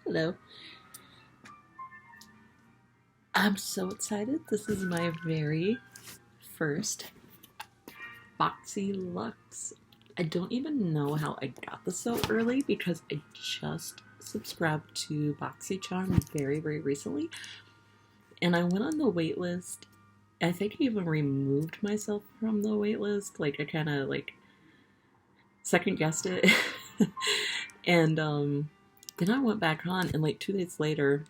Hello. I'm so excited. This is my very first BoxyLuxe. I don't even know how I got this so early because I just subscribed to BoxyCharm very recently. And I went on the wait list. I think I even removed myself from the wait list. Like I kind of like second guessed it. and then I went back on and like 2 days later,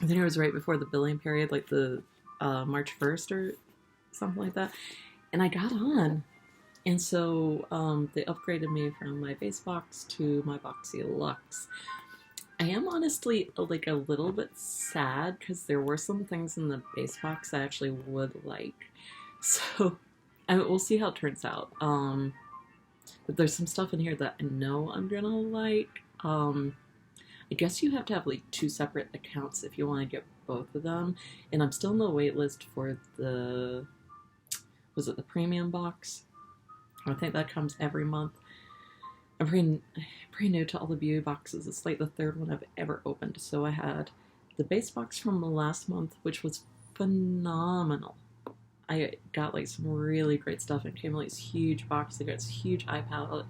I think it was right before the billing period, like the March 1st or something like that. And I got on. And so they upgraded me from my base box to my BoxyLuxe. I am honestly like a little bit sad because there were some things in the base box I actually would like. So we'll see how it turns out. But there's some stuff in here that I know I'm gonna like. I guess you have to have like 2 separate accounts if you want to get both of them. And I'm still on the wait list for the, was it the premium box? I think that comes every month. I'm pretty new to all the beauty boxes. It's like the 3rd one I've ever opened. So I had the base box from last month, which was phenomenal. I got like some really great stuff. It came in like this huge box. I got this huge eye palette.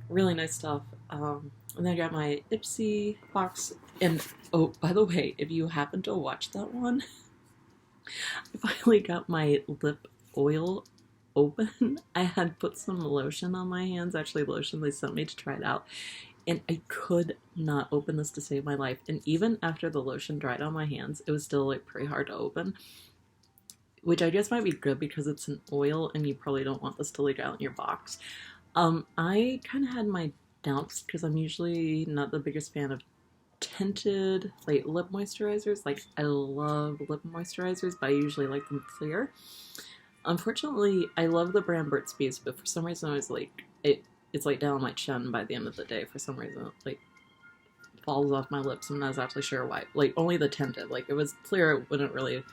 Really nice stuff. And then I got my Ipsy box. And oh, by the way, if you happen to watch that one, I finally got my lip oil open. I had put some lotion on my hands, actually lotion they sent me to try it out, and I could not open this to save my life. And even after the lotion dried on my hands, it was still like pretty hard to open, which I guess might be good because it's an oil and you probably don't want this to leak out in your box. I kind of had my doubts because I'm usually not the biggest fan of tinted like lip moisturizers. Like I love lip moisturizers, but I usually like them clear. Unfortunately, I love the brand Burt's Bees, but for some reason I was like, it's like down my chin by the end of the day. For some reason, it, like falls off my lips. I'm not exactly sure why. Like only the tinted. Like if it was clear, it wouldn't really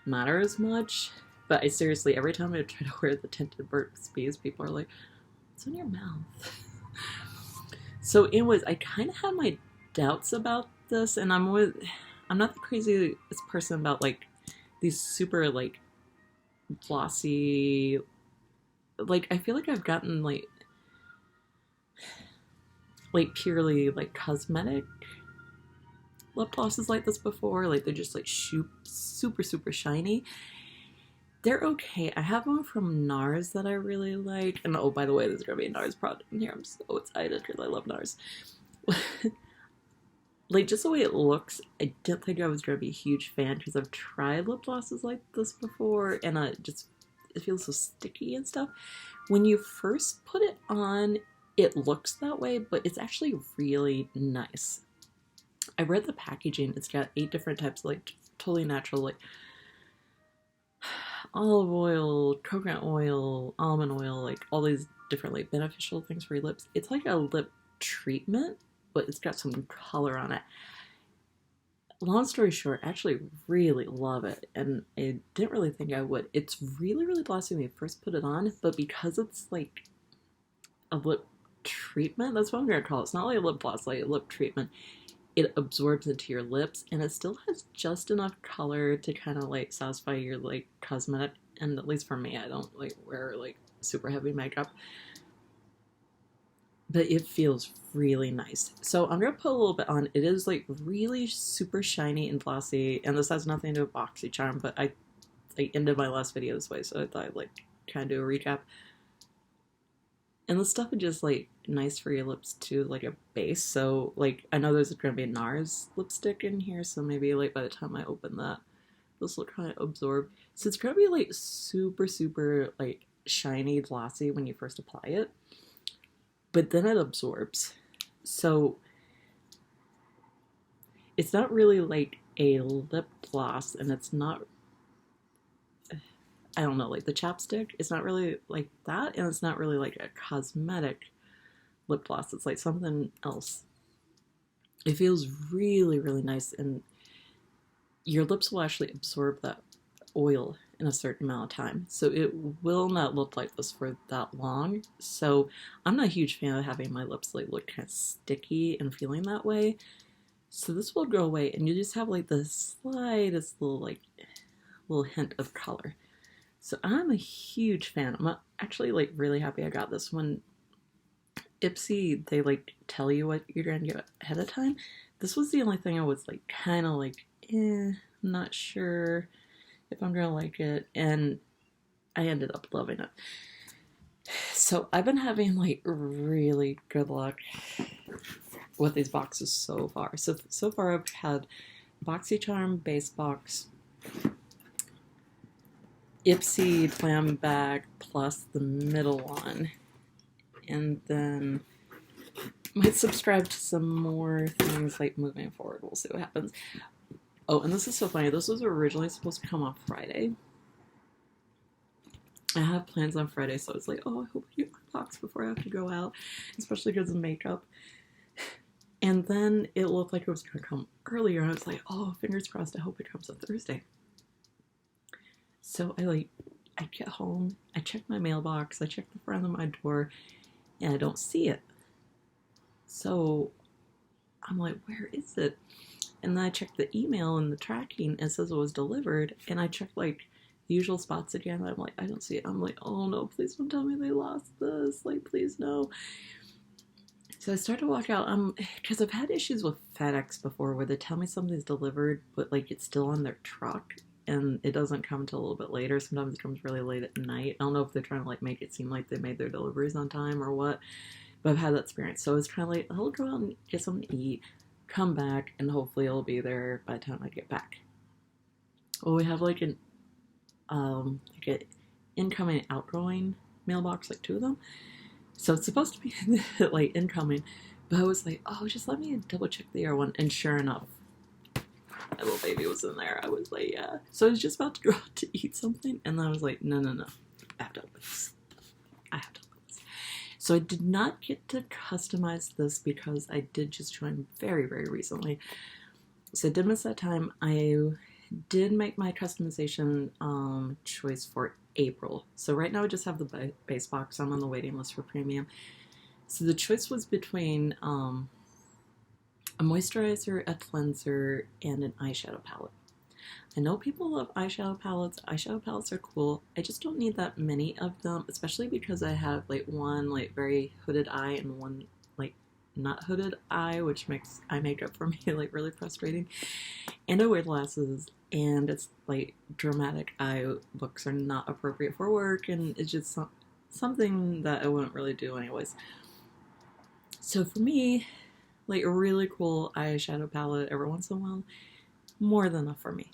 matter as much. But I seriously, every time I try to wear the tinted Burt's Bees, people are like, "What's in your mouth?" So, anyways, I kind of had my doubts about this, and I'm not the craziest person about like these super like glossy, like I feel like I've gotten like purely like cosmetic lip glosses like this before. Like they're just like super shiny. They're okay. I have one from NARS that I really like. And oh, by the way, there's gonna be a NARS product in here. I'm so excited because I love NARS. Like just the way it looks, I didn't think I was gonna be a huge fan because I've tried lip glosses like this before, and it feels so sticky and stuff. When you first put it on, it looks that way, but it's actually really nice. I read the packaging. It's got 8 different types of like totally natural like olive oil, coconut oil, almond oil, like all these different like beneficial things for your lips. It's like a lip treatment, but it's got some color on it. Long story short, I actually really love it, and I didn't really think I would. It's really glossy when you first put it on, but because it's like a lip treatment, that's what I'm gonna call it. It's not like a lip gloss, like a lip treatment. It absorbs into your lips, and it still has just enough color to kind of like satisfy your like cosmetic. And at least for me, I don't like wear like super heavy makeup, but it feels really nice. So I'm gonna put a little bit on. It is like really super shiny and glossy, and this has nothing to do with BoxyCharm, but I like ended my last video this way, so I thought I'd like kind of do a recap. And the stuff is just like nice for your lips too, like a base. So like I know there's gonna be a NARS lipstick in here, so maybe like by the time I open that, this will kind of absorb. So it's gonna be like super like shiny, glossy when you first apply it, but then it absorbs. So it's not really like a lip gloss, and it's not, I don't know, like the chapstick, it's not really like that, and it's not really like a cosmetic lip gloss. It's like something else. It feels really nice, and your lips will actually absorb that oil in a certain amount of time. So it will not look like this for that long. So I'm not a huge fan of having my lips like look kind of sticky and feeling that way. So this will go away, and you just have like the slightest little hint of color. So I'm a huge fan. I'm actually like really happy I got this one. Ipsy, they like tell you what you're gonna get ahead of time. This was the only thing I was like kind of like, I'm not sure if I'm gonna like it, and I ended up loving it. So I've been having like really good luck with these boxes so far. So far I've had BoxyCharm base box, Ipsy clam bag plus the middle one, and then might subscribe to some more things like moving forward. We'll see what happens. Oh, and this is so funny. This was originally supposed to come on Friday. I have plans on Friday, so I was like, oh, I hope I get my box before I have to go out, especially because of makeup. And then it looked like it was going to come earlier, and I was like, oh, fingers crossed, I hope it comes on Thursday. So I get home, I check my mailbox, I check the front of my door, and I don't see it. So I'm like, where is it? And then I checked the email and the tracking, and it says it was delivered, and I checked like the usual spots again, and I'm like, I don't see it. I'm like, oh no, please don't tell me they lost this, like, please no. So I start to walk out, because I've had issues with FedEx before where they tell me something's delivered, but like it's still on their truck, and it doesn't come until a little bit later. Sometimes it comes really late at night. I don't know if they're trying to like make it seem like they made their deliveries on time or what, but I've had that experience. So it's kind of like, I'll go out and get something to eat, come back, and hopefully it'll be there by the time I get back. Well, we have like an incoming and outgoing mailbox, like two of them. So it's supposed to be like incoming, but I was like, oh, just let me double check the air one. And sure enough, my little baby was in there. I was like, yeah. So I was just about to go out to eat something, and then I was like, no. I have to open this. So I did not get to customize this because I did just join very, very recently. So I did miss that time. I did make my customization choice for April. So right now I just have the base box. I'm on the waiting list for premium. So the choice was between a moisturizer, a cleanser, and an eyeshadow palette. I know people love eyeshadow palettes. Eyeshadow palettes are cool. I just don't need that many of them, especially because I have like one like very hooded eye and one like not hooded eye, which makes eye makeup for me like really frustrating. And I wear glasses, and it's like dramatic eye looks are not appropriate for work, and it's just something that I wouldn't really do anyways. So for me, like a really cool eyeshadow palette every once in a while, more than enough for me.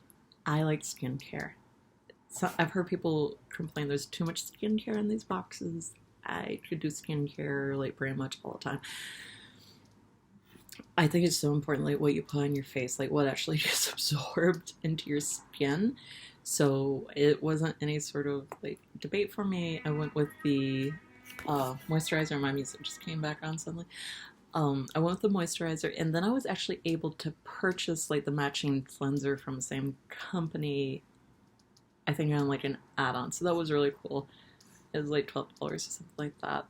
I like skincare. So I've heard people complain there's too much skincare in these boxes. I could do skincare like pretty much all the time. I think it's so important, like what you put on your face, like what actually gets absorbed into your skin. So it wasn't any sort of like debate for me. I went with the moisturizer. My music just came back on suddenly. I went with the moisturizer, and then I was actually able to purchase like the matching cleanser from the same company, I think on like an add-on. So that was really cool. It was like $12 or something like that.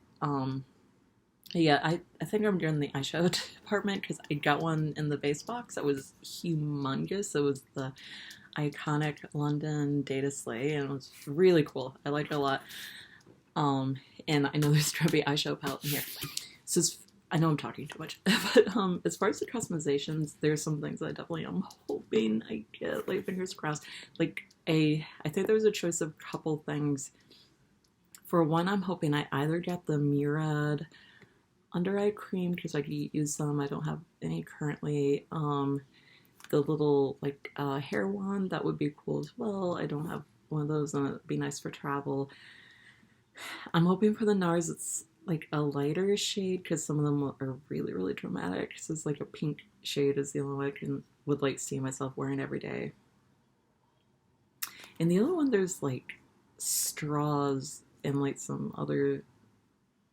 Yeah, I think I'm doing the eyeshadow department because I got one in the base box that was humongous. It was the iconic London Data Slay, and it was really cool. I like it a lot. And I know there's going to be eyeshadow palette in here. So I know I'm talking too much, but as far as the customizations, there's some things that I definitely am hoping I get, like fingers crossed. Like I think there was a choice of a couple things. For one, I'm hoping I either get the Murad under eye cream because I could use some. I don't have any currently. The little like hair one, that would be cool as well. I don't have one of those, and it'd be nice for travel. I'm hoping for the NARS it's like a lighter shade because some of them are really, really dramatic. So it's like a pink shade is the only one I would like see myself wearing every day. And the other one, there's like straws and like some other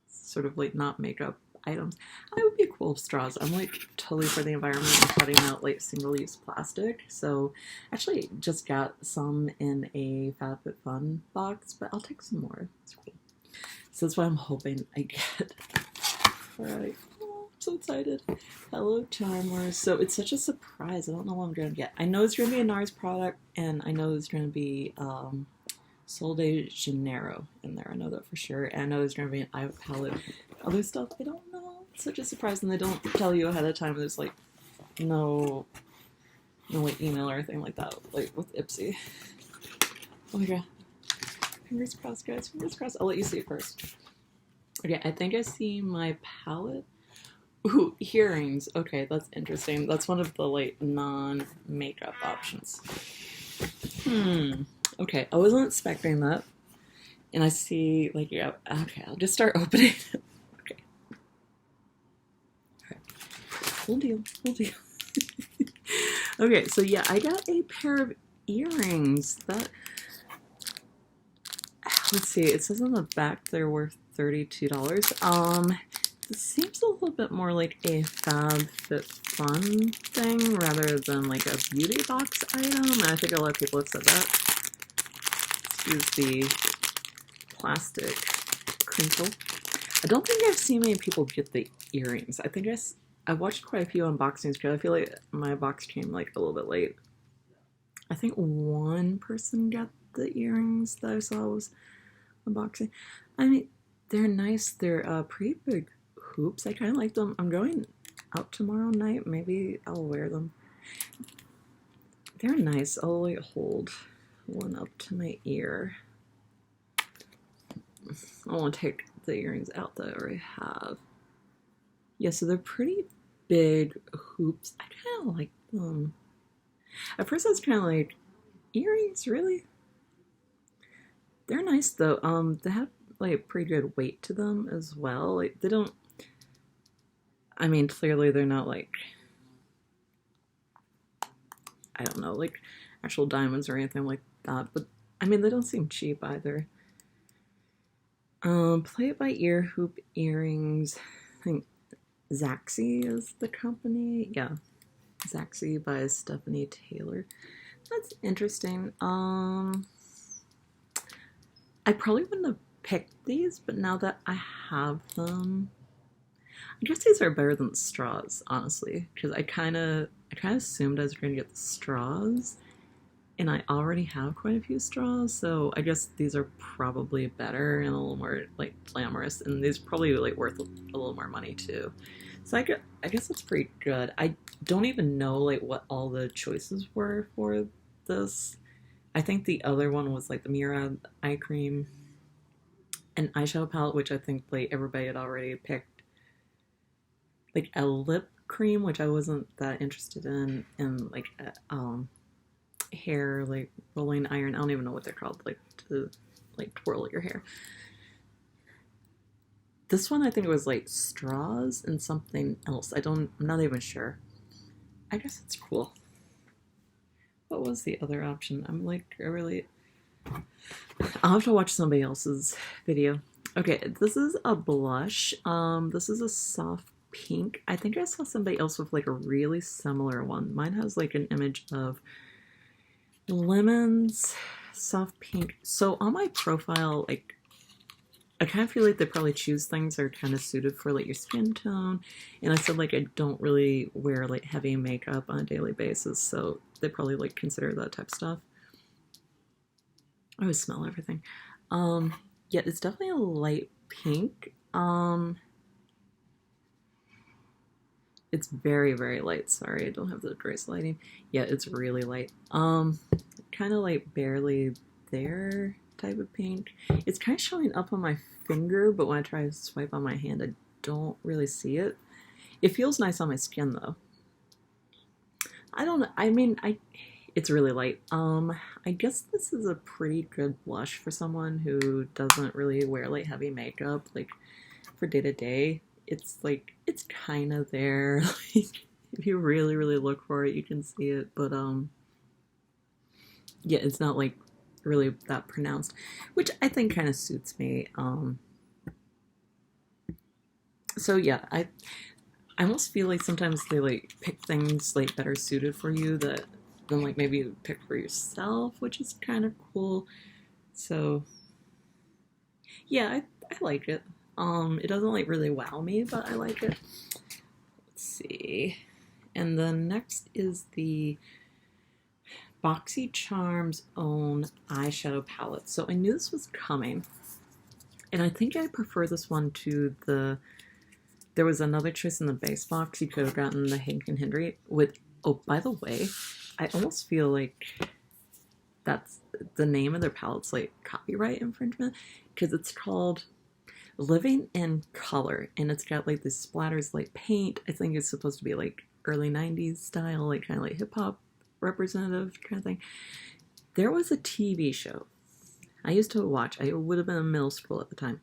sort of like not makeup items. I would be cool with straws. I'm like totally for the environment and cutting out like single-use plastic. So actually just got some in a FabFitFun box, but I'll take some more. It's cool. So that's what I'm hoping I get. Alright. so excited. Hello, Charmers. So it's such a surprise. I don't know what I'm going to get. I know it's going to be a NARS product, and I know it's going to be Sol de Janeiro in there. I know that for sure. And I know there's going to be an eye palette. Other stuff, I don't know. It's such a surprise, and they don't tell you ahead of time. There's like no like email or anything like that, like with Ipsy. Oh my god. Fingers crossed, guys. Fingers crossed. I'll let you see it first. Okay, I think I see my palette. Ooh, earrings. Okay, that's interesting. That's one of the like non-makeup options. Okay, I wasn't expecting that. And I see like, yeah, okay, I'll just start opening it. Okay. Full deal. Okay, so yeah, I got a pair of earrings that, let's see, it says on the back they're worth $32. This seems a little bit more like a FabFitFun thing rather than like a beauty box item. I think a lot of people have said that. Let's use the plastic crinkle. I don't think I've seen many people get the earrings. I think I watched quite a few unboxings because I feel like my box came like a little bit late. I think one person got the earrings that I saw was unboxing. I mean, they're nice. They're pretty big hoops. I kind of like them. I'm going out tomorrow night. Maybe I'll wear them. They're nice. I'll like hold one up to my ear. I want to take the earrings out that I already have. Yeah, so they're pretty big hoops. I kind of like them. At first I was kind of like, earrings, really? They're nice though. They have like pretty good weight to them as well. Like they don't, I mean, clearly they're not like, I don't know, like actual diamonds or anything like that, but I mean, they don't seem cheap either. Play it by ear hoop earrings. I think Zaxi is the company. Yeah, Zaxi by Stephanie Taylor. That's interesting. I probably wouldn't have picked these, but now that I have them, I guess these are better than straws, honestly, because I kind of assumed I was going to get the straws, and I already have quite a few straws, so I guess these are probably better and a little more like glamorous, and these are probably like worth a little more money too. So I guess that's pretty good. I don't even know like what all the choices were for this. I think the other one was like the Mira eye cream and eyeshadow palette, which I think like everybody had already picked. Like a lip cream, which I wasn't that interested in, and like hair like rolling iron. I don't even know what they're called, like to like twirl your hair. This one I think it was like straws and something else. I'm not even sure. I guess it's cool. What was the other option? I'm like, I'll have to watch somebody else's video. Okay, this is a blush. This is a soft pink. I think I saw somebody else with like a really similar one. Mine has like an image of lemons, soft pink. So on my profile, like, I kind of feel like they probably choose things that are kind of suited for like your skin tone. And I said like I don't really wear like heavy makeup on a daily basis, so they probably like consider that type of stuff. I always smell everything. Yeah, it's definitely a light pink. It's very, very light. Sorry, I don't have the greatest lighting. Yeah, it's really light. Kind of like barely there type of pink. It's kind of showing up on my finger, but when I try to swipe on my hand, I don't really see it. It feels nice on my skin though. I don't know. I mean, it's really light. I guess this is a pretty good blush for someone who doesn't really wear like heavy makeup, like for day to day. It's like, it's kind of there. Like, if you really, really look for it, you can see it. But, yeah, it's not like really that pronounced, which I think kind of suits me. So yeah, I almost feel like sometimes they like pick things like better suited for you than like maybe you pick for yourself, which is kind of cool. So yeah, I like it. It doesn't like really wow me, but I like it. Let's see. And then next is the BoxyCharm's own eyeshadow palette. So I knew this was coming, and I think I prefer this one to the... There was another choice in the base box. You could have gotten the Hank and Henry with... Oh, by the way, I almost feel like that's the name of their palette's like copyright infringement, because it's called Living in Color, and it's got like these splatters like paint. I think it's supposed to be like early 90s style, like kind of like hip-hop representative kind of thing. There was a TV show I used to watch. I would have been in middle school at the time.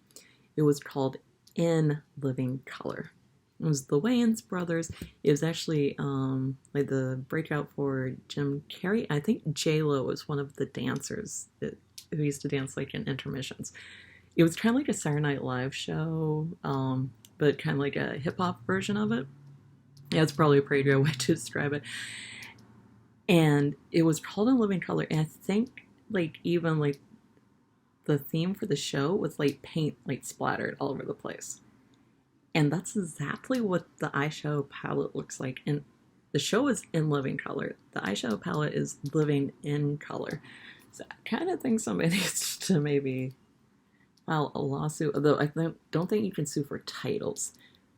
It was called In Living Color. It was the Wayans brothers. It was actually like the breakout for Jim Carrey. I think J-Lo was one of the dancers who used to dance like in intermissions. It was kind of like a Saturday Night Live show, but kind of like a hip-hop version of it. Yeah, it's probably a pretty good way to describe it. And it was called In Living Color, and I think like even like the theme for the show was like paint like splattered all over the place. And that's exactly what the eyeshadow palette looks like. And the show is In Living Color. The eyeshadow palette is Living in Color. So I kind of think somebody needs to maybe file a lawsuit. Although I don't think you can sue for titles,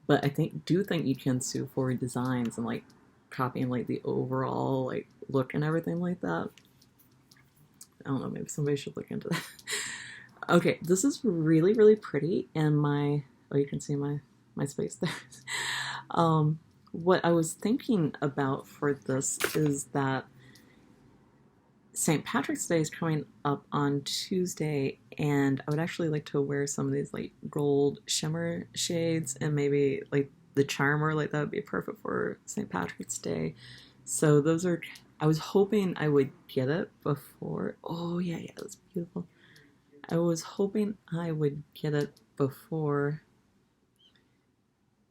but I do think you can sue for designs and like copying like the overall like look and everything like that. I don't know. Maybe somebody should look into that. Okay, this is really, really pretty, and you can see my space there. What I was thinking about for this is that St. Patrick's Day is coming up on Tuesday, and I would actually like to wear some of these like gold shimmer shades, and maybe like the charmer, like that would be perfect for St. Patrick's Day. So those are, I was hoping I would get it before. Oh yeah, that's beautiful. I was hoping I would get it before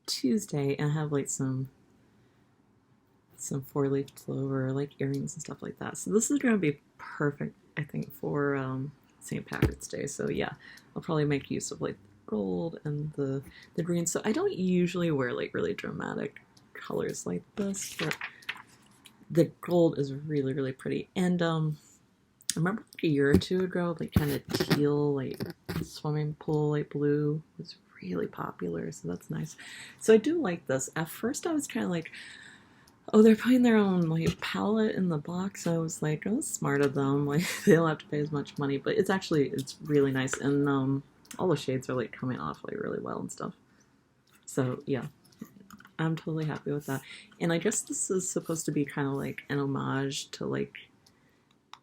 Tuesday and have like some 4-leaf clover, like earrings and stuff like that. So this is going to be perfect, I think, for St. Patrick's Day. So yeah, I'll probably make use of like gold and the green. So I don't usually wear like really dramatic colors like this, but the gold is really, really pretty. And I remember like a year or two ago, like kind of teal, like swimming pool, like blue was really popular, so that's nice. So I do like this. At first I was kind of like, oh, they're putting their own like palette in the box. I was like, oh, smart of them. Like they don't have to pay as much money, but it's really nice, and all the shades are like coming off like really well and stuff. So yeah, I'm totally happy with that. And I guess this is supposed to be kind of like an homage to like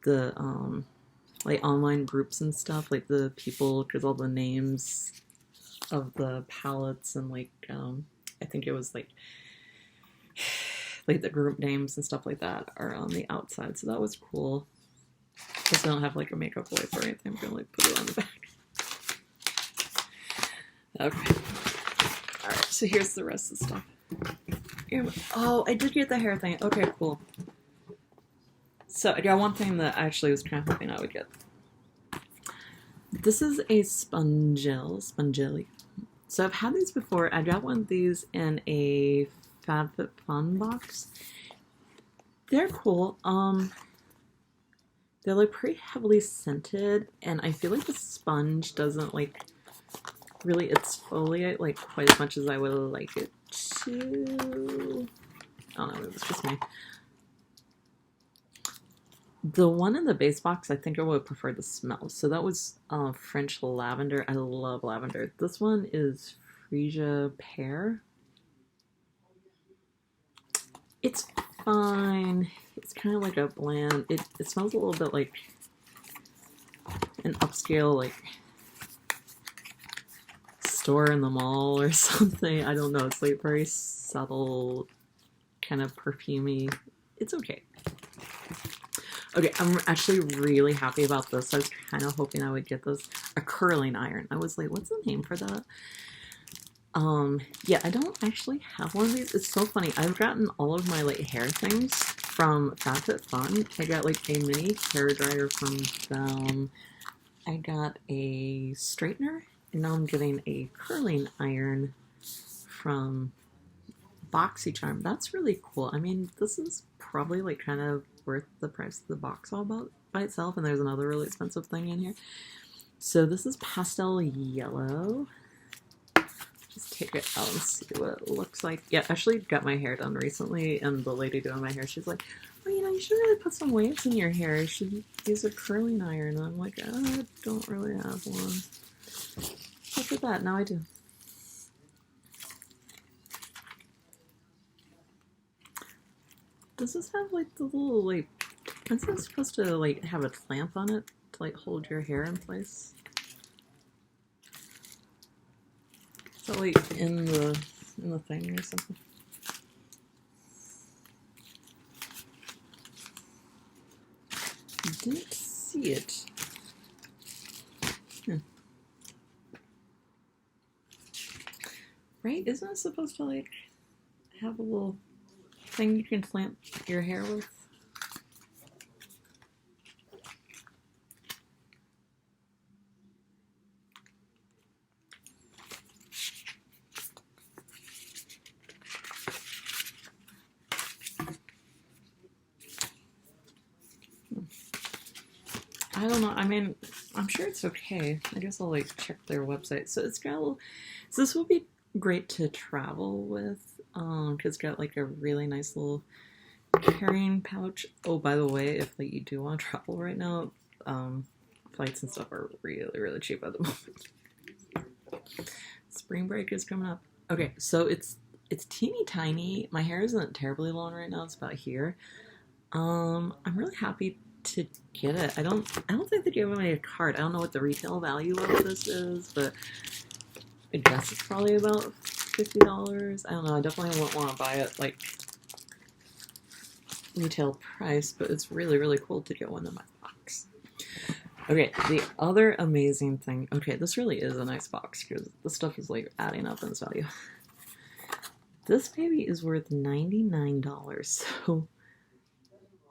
the like online groups and stuff, like the people, because all the names of the palettes and like I think it was like the group names and stuff like that are on the outside, so that was cool. Because I don't have like a makeup wipe or anything, I'm gonna like put it on the back. Okay, all right, so here's the rest of the stuff. Oh, I did get the hair thing. Okay, cool. So I got one thing that I actually was kind of hoping I would get. This is a Spongeli. So I've had these before. I got one of these in a FabFitFun box. They're cool. They're like pretty heavily scented, and I feel like the sponge doesn't like really exfoliate like quite as much as I would like it to. I don't know, maybe it's just me. The one in the base box, I think I would prefer the smell. So that was French lavender. I love lavender. This one is Freesia pear. It's fine. It's kind of like a bland. It smells a little bit like an upscale like store in the mall or something. I don't know. It's like very subtle, kind of perfumey. It's okay. Okay, I'm actually really happy about this. I was kind of hoping I would get this. A curling iron. I was like, what's the name for that? Yeah, I don't actually have one of these. It's so funny. I've gotten all of my like hair things from FabFitFun. I got like a mini hair dryer from them. I got a straightener, and now I'm getting a curling iron from BoxyCharm. That's really cool. I mean, this is probably like kind of worth the price of the box all by itself, and there's another really expensive thing in here. So this is pastel yellow. Just take it out and see what it looks like. Yeah, I actually got my hair done recently, and the lady doing my hair, she's like, oh, you know, you should really put some waves in your hair. You should use a curling iron. And I'm like, I don't really have one. Look at that. Now I do. Does this have like the little like, is this supposed to like have a clamp on it to like hold your hair in place? Is that like in the thing or something? I didn't see it. Right? Isn't it supposed to like have a little thing you can clamp your hair with? I don't know. I mean, I'm sure it's okay. I guess I'll like check their website. So it's got a little. So this will be great to travel with. Cause it's got like a really nice little carrying pouch. Oh, by the way, if like you do want to travel right now, flights and stuff are really cheap at the moment. Spring break is coming up. Okay, so it's teeny tiny. My hair isn't terribly long right now. It's about here. I'm really happy to get it. I don't think they gave me a card. I don't know what the retail value of this is, but I guess it's probably about $50. I don't know. I definitely wouldn't want to buy it like retail price, but it's really cool to get one in my box. Okay, the other amazing thing. Okay, this really is a nice box because this stuff is like adding up in its value. This baby is worth $99, so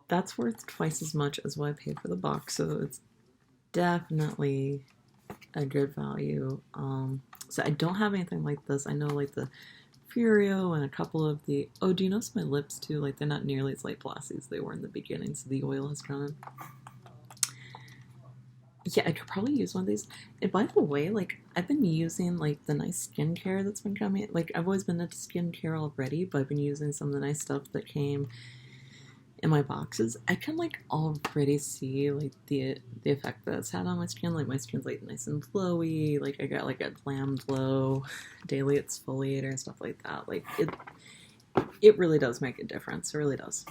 that's worth twice as much as what I paid for the box, so it's definitely a good value. So I don't have anything like this. I know like the Furio and a couple of the, oh, do you notice my lips too? Like they're not nearly as light glossy as they were in the beginning, so the oil has gone in. Yeah, I could probably use one of these. And by the way, like I've been using like the nice skincare that's been coming. Like I've always been into skincare already, but I've been using some of the nice stuff that came in my boxes. I can like already see like the effect that it's had on my skin. Like my skin's like nice and glowy. Like I got like a glam glow, daily exfoliator and stuff like that. Like it really does make a difference. It really does.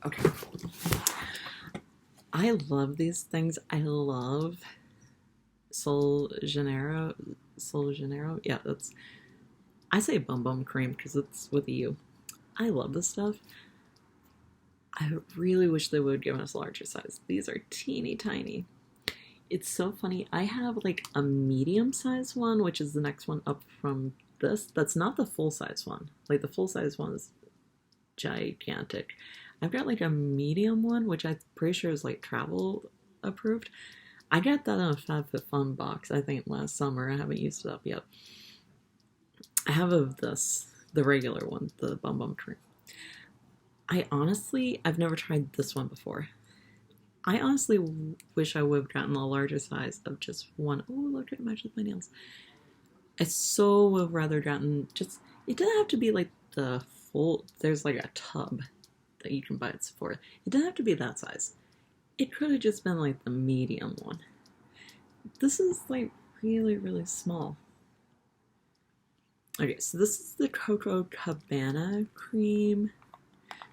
Okay. I love these things. I love Sol Janeiro. Yeah, that's, I say Bum Bum Cream because it's with a U. I love this stuff. I really wish they would have given us a larger size. These are teeny tiny. It's so funny. I have like a medium size one, which is the next one up from this. That's not the full size one. Like the full size one is gigantic. I've got like a medium one, which I'm pretty sure is like travel approved. I got that in a FabFitFun box, I think last summer. I haven't used it up yet. I have of this, the regular one, the Bum Bum Cream. I've never tried this one before. I honestly wish I would have gotten a larger size of just one. Oh, look, it matches my nails. I so would have rather gotten just, it doesn't have to be like the full, there's like a tub that you can buy it for. It doesn't have to be that size. It could have just been like the medium one. This is like really small. Okay, so this is the Coco Cabana cream.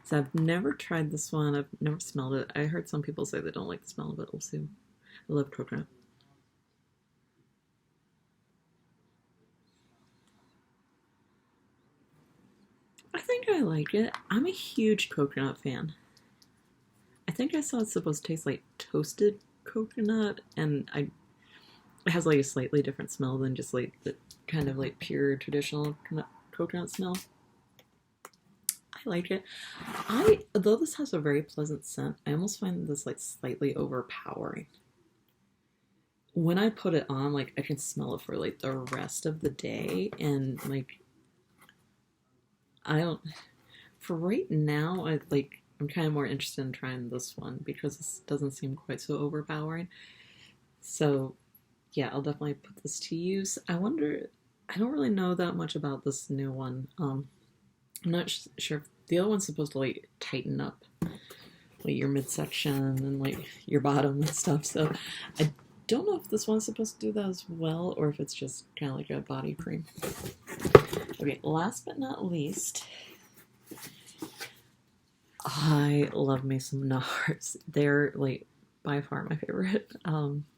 So I've never tried this one. I've never smelled it. I heard some people say they don't like the smell of it. We'll see. I love coconut. I think I like it. I'm a huge coconut fan. I think I saw it's supposed to taste like toasted coconut, and it has like a slightly different smell than just like the kind of like pure traditional coconut smell. I like it. Though this has a very pleasant scent, I almost find this like slightly overpowering. When I put it on, like I can smell it for like the rest of the day, and like I don't, for right now, I'm kind of more interested in trying this one because this doesn't seem quite so overpowering. So yeah, I'll definitely put this to use. I don't really know that much about this new one. I'm not sure if the other one's supposed to like tighten up like your midsection and like your bottom and stuff. So I don't know if this one's supposed to do that as well or if it's just kind of like a body cream. Okay, last but not least, I love me some NARS. They're like by far my favorite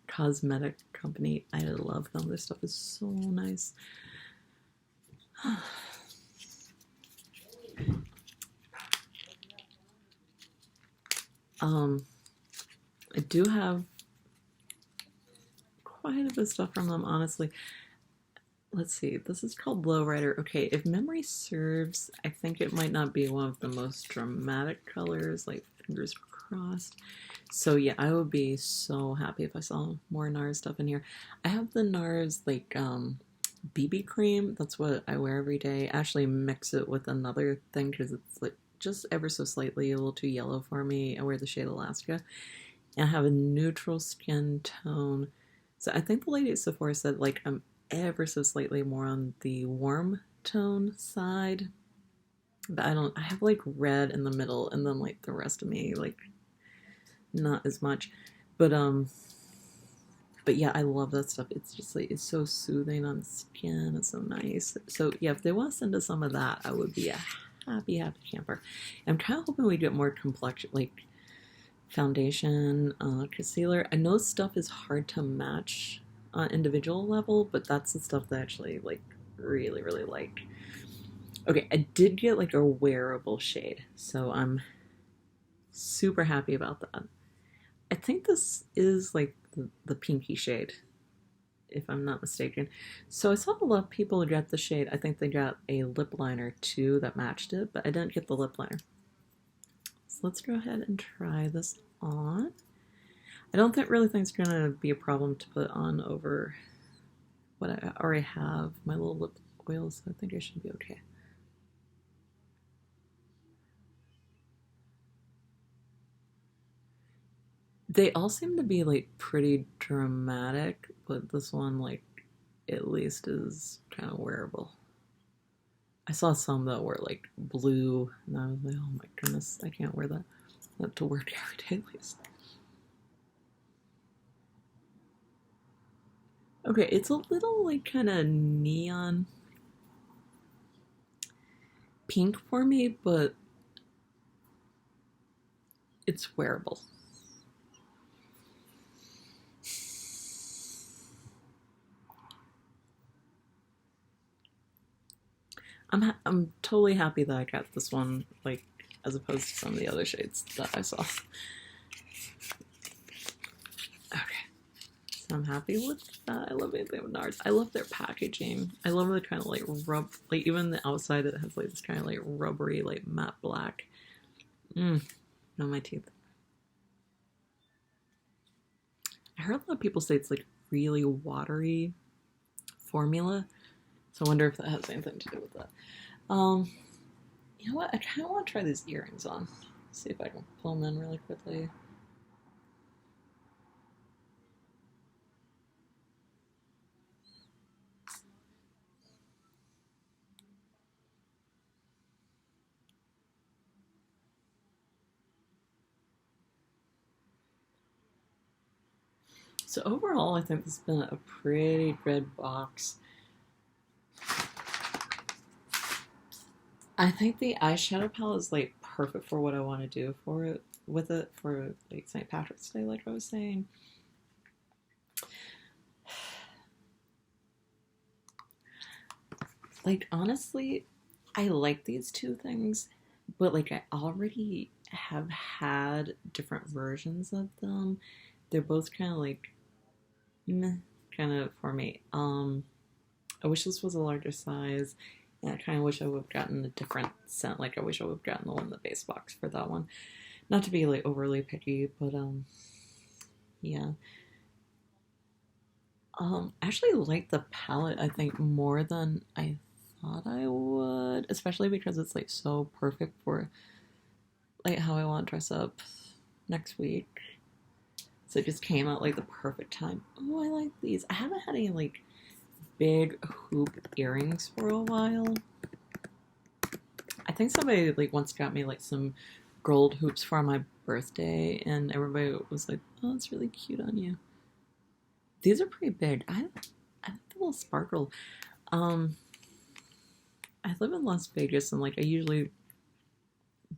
cosmetic company. I love them. Their stuff is so nice. I do have quite a bit of stuff from them, honestly. Let's see, this is called Lowrider. Okay, if memory serves, I think it might not be one of the most dramatic colors, like fingers crossed. So yeah, I would be so happy if I saw more NARS stuff in here. I have the NARS like BB cream. That's what I wear every day. I actually mix it with another thing because it's like just ever so slightly a little too yellow for me. I wear the shade Alaska. And I have a neutral skin tone. So I think the lady at Sephora said like I'm ever so slightly more on the warm tone side. But I have like red in the middle and then like the rest of me like not as much. But yeah, I love that stuff. It's just like it's so soothing on the skin. It's so nice. So yeah, if they want to send us some of that, I would be a happy camper. I'm kind of hoping we get more complexion, like foundation, concealer. I know stuff is hard to match on individual level, but that's the stuff that I actually like really like. Okay, I did get like a wearable shade, so I'm super happy about that. I think this is like the pinky shade, if I'm not mistaken. So I saw a lot of people get the shade. I think they got a lip liner too that matched it, but I didn't get the lip liner. So let's go ahead and try this on. I don't really think it's gonna be a problem to put on over what I already have, my little lip oils, so I think I should be okay. They all seem to be like pretty dramatic, but this one like at least is kind of wearable. I saw some that were like blue, and I was like, oh my goodness, I can't wear that. I have to work every day at least. Okay, it's a little like kind of neon pink for me, but it's wearable. I'm totally happy that I got this one, like, as opposed to some of the other shades that I saw. Okay, so I'm happy with that. I love anything with NARS. I love their packaging. I love the kind of like like even the outside it has like this kind of like rubbery, like matte black. No, my teeth. I heard a lot of people say it's like really watery formula, so I wonder if that has anything to do with that. You know what? I kind of want to try these earrings on. See if I can pull them in really quickly. So overall, I think this has been a pretty good box. I think the eyeshadow palette is like perfect for what I want to do for it with it for like St. Patrick's Day, like I was saying. Like honestly, I like these two things, but like I already have had different versions of them. They're both kind of like meh, kind of for me. I wish this was a larger size. And I kind of wish I would have gotten a different scent. Like I wish I would have gotten the one in the base box for that one. Not to be like overly picky, but yeah. I actually like the palette, I think, more than I thought I would, especially because it's like so perfect for like how I want to dress up next week. So it just came out like the perfect time. Oh, I like these. I haven't had any like big hoop earrings for a while. I think somebody like once got me like some gold hoops for my birthday, and everybody was like, "Oh, it's really cute on you." These are pretty big. I like the little sparkle. Um, I live in Las Vegas, and like I usually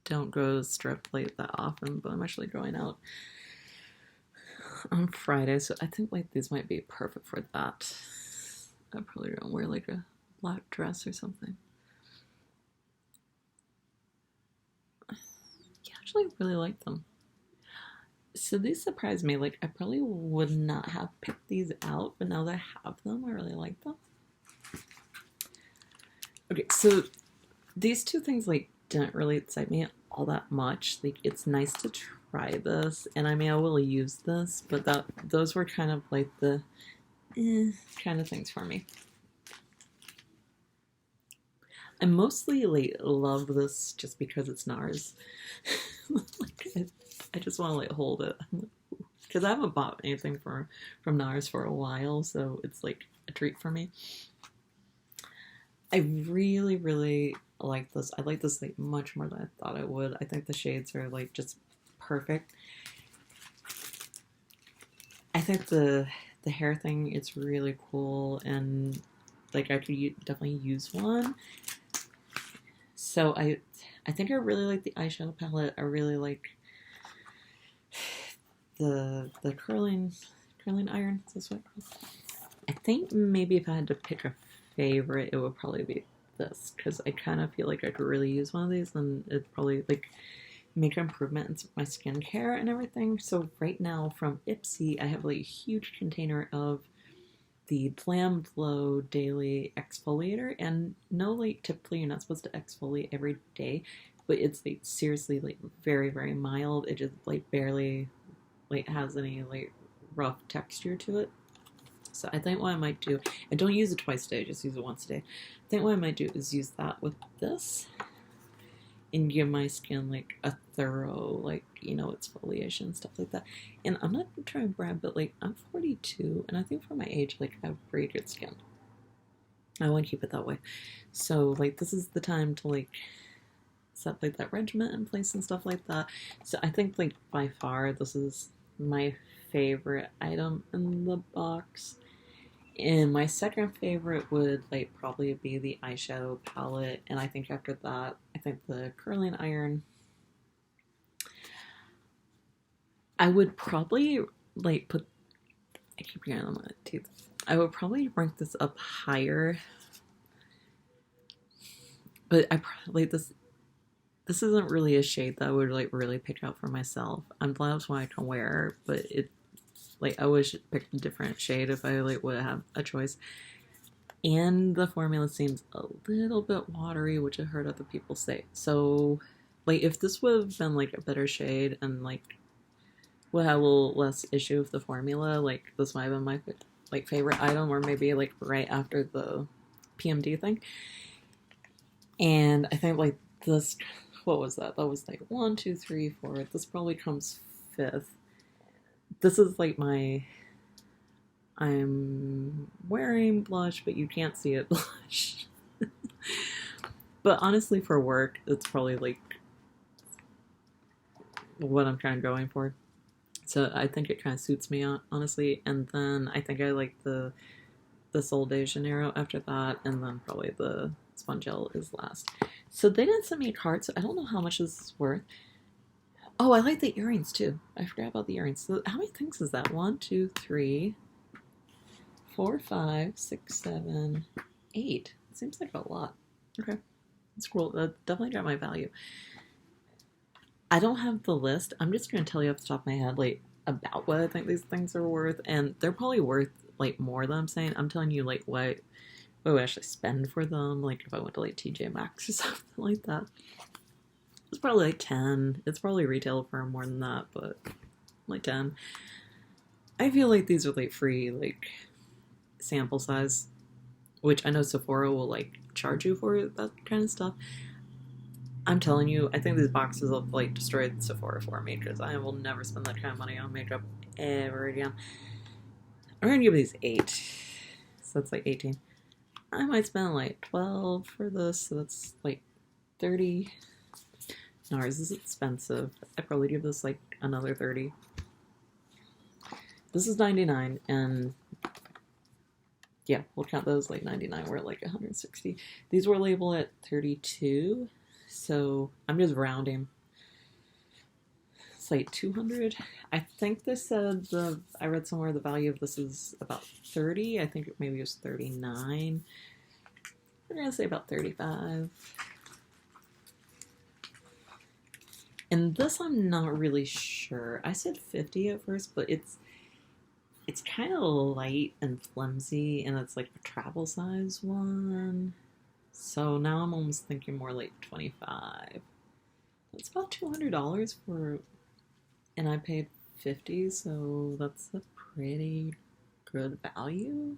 don't go strip like that often, but I'm actually going out on Friday, so I think like these might be perfect for that. I probably don't wear like a black dress or something. Yeah, I actually really like them. So these surprised me. Like I probably would not have picked these out, but now that I have them, I really like them. Okay, so these two things like didn't really excite me all that much. Like it's nice to try this, and I mean I will use this, but those were kind of like the kind of things for me. I mostly like love this just because it's NARS. Like I just want to like hold it because I haven't bought anything from NARS for a while, so it's like a treat for me. I really, really like this. I like this like much more than I thought I would. I think the shades are like just perfect. I think the hair thing is really cool, and like I could definitely use one. So I think I really like the eyeshadow palette. I really like the curling iron. Is this what it's called? I think maybe if I had to pick a favorite, it would probably be this because I kind of feel like I could really use one of these, and it'd probably like make an improvement in my skincare and everything. So right now from Ipsy, I have like a huge container of the Glam Glow Daily Exfoliator, and no, like typically you're not supposed to exfoliate every day, but it's like seriously like very very mild. It just like barely like has any like rough texture to it. So I think what I might do, I don't use it twice a day, I just use it once a day. I think what I might do is use that with this and give my skin like a thorough, like, you know, exfoliation and stuff like that. And I'm not trying to brag, but like I'm 42, and I think for my age, like I have pretty good skin. I want to keep it that way. So like this is the time to like set like that regimen in place and stuff like that. So I think like by far this is my favorite item in the box. And my second favorite would like probably be the eyeshadow palette, and I think after that, I think the curling iron. I would probably like put. I keep hearing on my teeth. I would probably rank this up higher, but I like this. This isn't really a shade that I would like really pick out for myself. I'm glad it's one I can wear, but it like I wish it picked a different shade if I like would have a choice. And the formula seems a little bit watery, which I heard other people say. So, like, if this would have been like a better shade and like would have a little less issue with the formula, like this might have been my like favorite item, or maybe like right after the PMD thing. And I think like this, what was that? That was like 1, 2, 3, 4. This probably comes fifth. This is like my. I'm wearing blush, but you can't see it blush. But honestly, for work, it's probably like what I'm kind of going for. So I think it kind of suits me, honestly. And then I think I like the Sol de Janeiro after that, and then probably the Spongel is last. So they didn't send me a card, so I don't know how much this is worth. Oh, I like the earrings too. I forgot about the earrings. So how many things is that? 1, 2, 3, 4, 5, 6, 7, 8. It seems like a lot. Okay. That's cool. That definitely got my value. I don't have the list. I'm just going to tell you off the top of my head, like, about what I think these things are worth. And they're probably worth, like, more than I'm saying. I'm telling you, like, what I would actually spend for them. Like, if I went to, like, TJ Maxx or something like that. It's probably, like, 10. It's probably retail for more than that, but, like, 10. I feel like these are, like, free, like, sample size. which I know Sephora will like charge you for that kind of stuff. I'm telling you, I think these boxes will like destroy Sephora for me because I will never spend that kind of money on makeup ever again. I'm gonna give these 8, so that's like 18. I might spend like 12 for this, so that's like 30. No, this is expensive. I'd probably give this like another 30. This is 99, and yeah, we'll count those like 99. We're at like 160. These were labeled at 32, so I'm just rounding. It's like 200. I think they said I read somewhere the value of this is about 30. I think maybe it was 39. We're gonna say about 35. And this I'm not really sure. I said 50 at first, but it's kind of light and flimsy, and it's like a travel size one. So now I'm almost thinking more like 25. It's about $200 for, and I paid 50, so that's a pretty good value.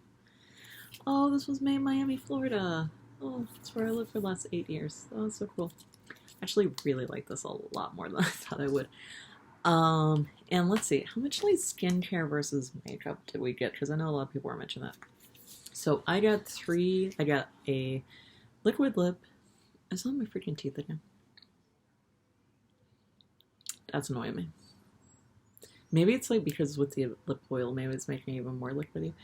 Oh, this was made in Miami, Florida. Oh, that's where I lived for the last 8 years. Oh, that's so cool. I actually really like this a lot more than I thought I would. And let's see, how much like skincare versus makeup did we get? Because I know a lot of people were mentioning that. So I got 3. I got a liquid lip. Is on my freaking teeth again? That's annoying me. Maybe it's like because with the lip oil, maybe it's making it even more liquidy.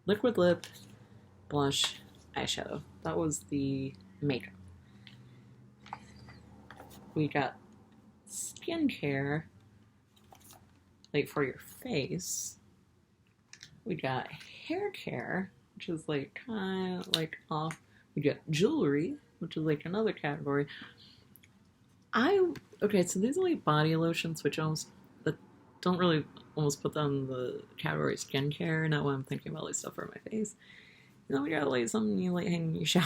Liquid lip, blush, eyeshadow. That was the makeup. We got skincare, like for your face. We got hair care, which is like kind of like off. We got jewelry, which is like another category. Okay, so these are like body lotions, which almost don't really almost put them in the category skincare. Not when I'm thinking about like stuff for my face. And then we got like something you like hang in your shower.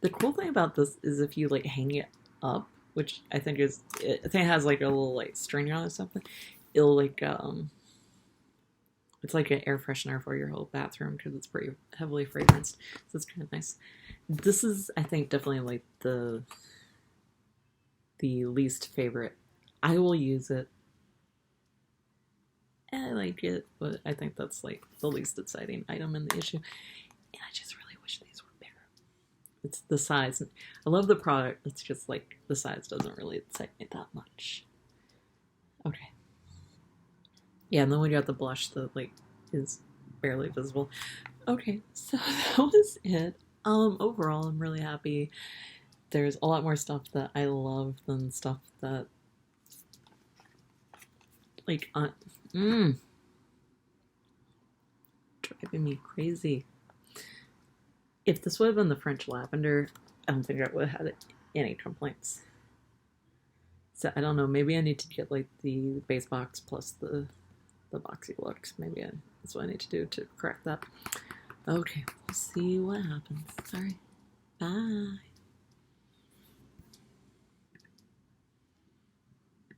The cool thing about this is if you like hang it up, which I think is, I think it has like a little like string on it or something. It'll like it's like an air freshener for your whole bathroom because it's pretty heavily fragranced. So it's kind of nice. This is, I think, definitely like the least favorite. I will use it. And I like it, but I think that's like the least exciting item in the issue. And I just really wish these were bigger. It's the size. I love the product. It's just like the size doesn't really excite me that much. Okay. Yeah, and then we got the blush that like is barely visible. Okay, so that was it. Overall, I'm really happy. There's a lot more stuff that I love than stuff that like driving me crazy. If this would have been the French lavender, I don't think I would have had any complaints. So I don't know, maybe I need to get like the base box plus the BoxyLuxe. Maybe that's what I need to do to correct that. Okay, we'll see what happens. All right, bye.